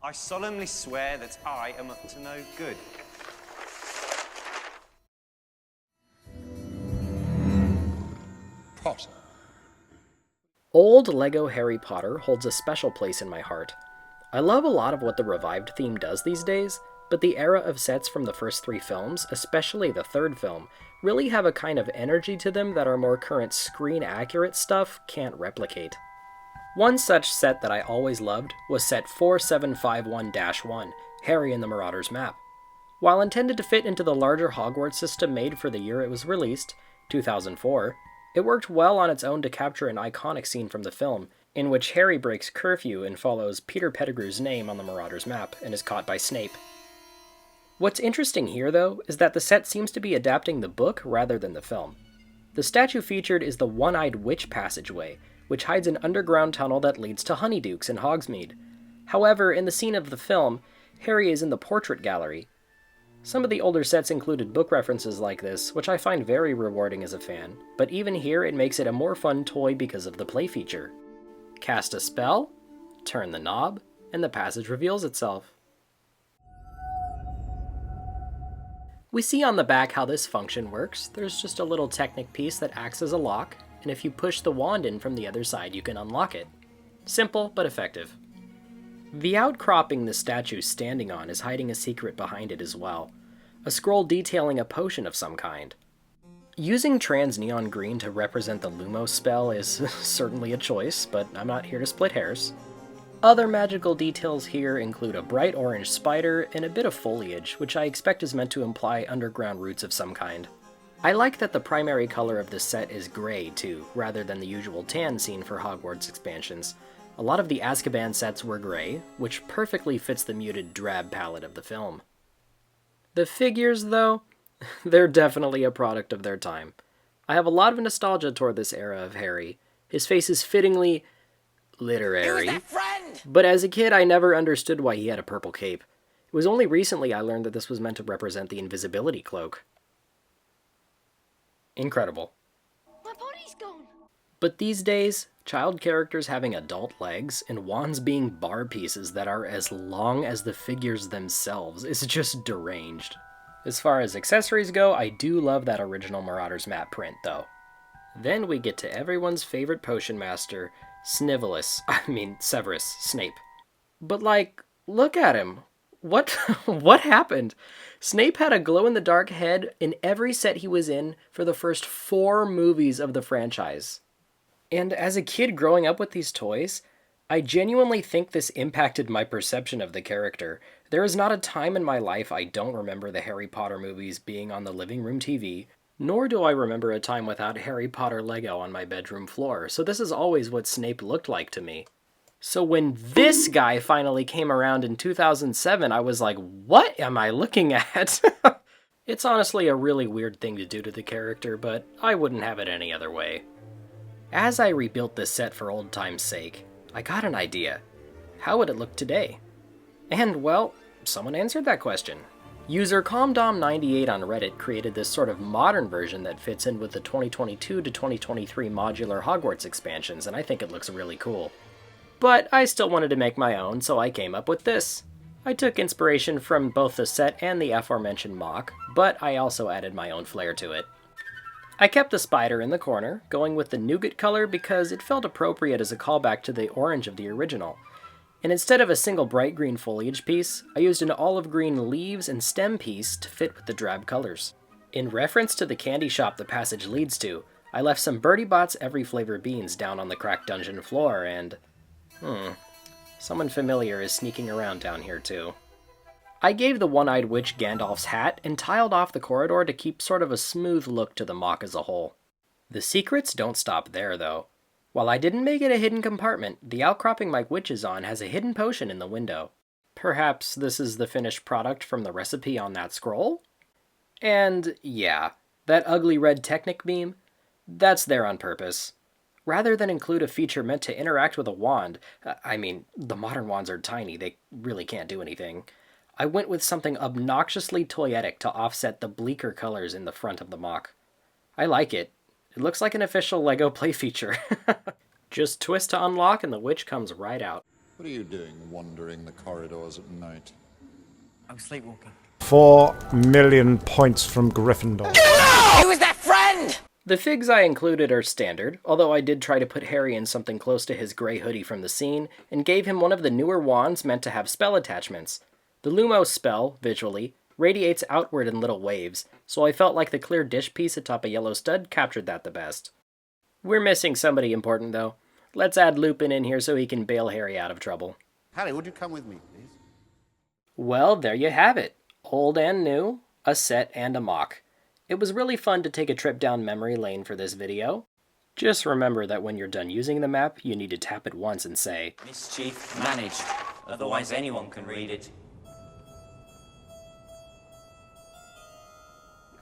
I solemnly swear that I am up to no good. Potter. Old LEGO Harry Potter holds a special place in my heart. I love a lot of what the revived theme does these days, but the era of sets from the first 3 films, especially the 3rd film, really have a kind of energy to them that our more current screen-accurate stuff can't replicate. One such set that I always loved was set 4751-1, Harry and the Marauder's Map. While intended to fit into the larger Hogwarts system made for the year it was released, 2004, it worked well on its own to capture an iconic scene from the film, in which Harry breaks curfew and follows Peter Pettigrew's name on the Marauder's map and is caught by Snape. What's interesting here, though, is that the set seems to be adapting the book rather than the film. The statue featured is the One-Eyed Witch passageway, which hides an underground tunnel that leads to Honeydukes in Hogsmeade. However, in the scene of the film, Harry is in the portrait gallery. Some of the older sets included book references like this, which I find very rewarding as a fan, but even here it makes it a more fun toy because of the play feature. Cast a spell, turn the knob, and the passage reveals itself. We see on the back how this function works. There's just a little Technic piece that acts as a lock, and if you push the wand in from the other side, you can unlock it. Simple, but effective. The outcropping the statue's standing on is hiding a secret behind it as well. A scroll detailing a potion of some kind. Using trans neon green to represent the Lumos spell is certainly a choice, but I'm not here to split hairs. Other magical details here include a bright orange spider and a bit of foliage, which I expect is meant to imply underground roots of some kind. I like that the primary color of this set is gray, too, rather than the usual tan seen for Hogwarts expansions. A lot of the Azkaban sets were gray, which perfectly fits the muted drab palette of the film. The figures, though, they're definitely a product of their time. I have a lot of nostalgia toward this era of Harry. His face is fittingly literary, but as a kid I never understood why he had a purple cape. It was only recently I learned that this was meant to represent the invisibility cloak. Incredible. My body's gone. But these days, child characters having adult legs and wands being bar pieces that are as long as the figures themselves is just deranged. As far as accessories go, I do love that original Marauder's map print, though. Then we get to everyone's favorite potion master, Severus Snape. But look at him. What happened? Snape had a glow-in-the-dark head in every set he was in for the first 4 movies of the franchise. And as a kid growing up with these toys, I genuinely think this impacted my perception of the character. There is not a time in my life I don't remember the Harry Potter movies being on the living room TV, nor do I remember a time without Harry Potter Lego on my bedroom floor, so this is always what Snape looked like to me. So when this guy finally came around in 2007, I was like, what am I looking at? It's honestly a really weird thing to do to the character, but I wouldn't have it any other way. As I rebuilt this set for old time's sake, I got an idea. How would it look today? And, well, someone answered that question. User ComDom98 on Reddit created this sort of modern version that fits in with the 2022 to 2023 modular Hogwarts expansions, and I think it looks really cool. But I still wanted to make my own, so I came up with this. I took inspiration from both the set and the aforementioned mock, but I also added my own flair to it. I kept the spider in the corner, going with the nougat color because it felt appropriate as a callback to the orange of the original. And instead of a single bright green foliage piece, I used an olive green leaves and stem piece to fit with the drab colors. In reference to the candy shop the passage leads to, I left some Bertie Bott's Every Flavor beans down on the cracked dungeon floor and... someone familiar is sneaking around down here too. I gave the One-Eyed Witch Gandalf's hat and tiled off the corridor to keep sort of a smooth look to the mock as a whole. The secrets don't stop there, though. While I didn't make it a hidden compartment, the outcropping my witch is on has a hidden potion in the window. Perhaps this is the finished product from the recipe on that scroll? And yeah, that ugly red Technic beam, that's there on purpose. Rather than include a feature meant to interact with a wand, the modern wands are tiny, they really can't do anything, I went with something obnoxiously toyetic to offset the bleaker colors in the front of the mock. I like it. It looks like an official LEGO play feature. Just twist to unlock and the witch comes right out. What are you doing wandering the corridors at night? I'm sleepwalking. 4 million points from Gryffindor. He was that friend! The figs I included are standard, although I did try to put Harry in something close to his gray hoodie from the scene, and gave him one of the newer wands meant to have spell attachments. The Lumos spell, visually, radiates outward in little waves, so I felt like the clear dish piece atop a yellow stud captured that the best. We're missing somebody important, though. Let's add Lupin in here so he can bail Harry out of trouble. Harry, would you come with me, please? Well, there you have it. Old and new, a set and a mock. It was really fun to take a trip down memory lane for this video. Just remember that when you're done using the map, you need to tap it once and say, Mischief managed, otherwise anyone can read it.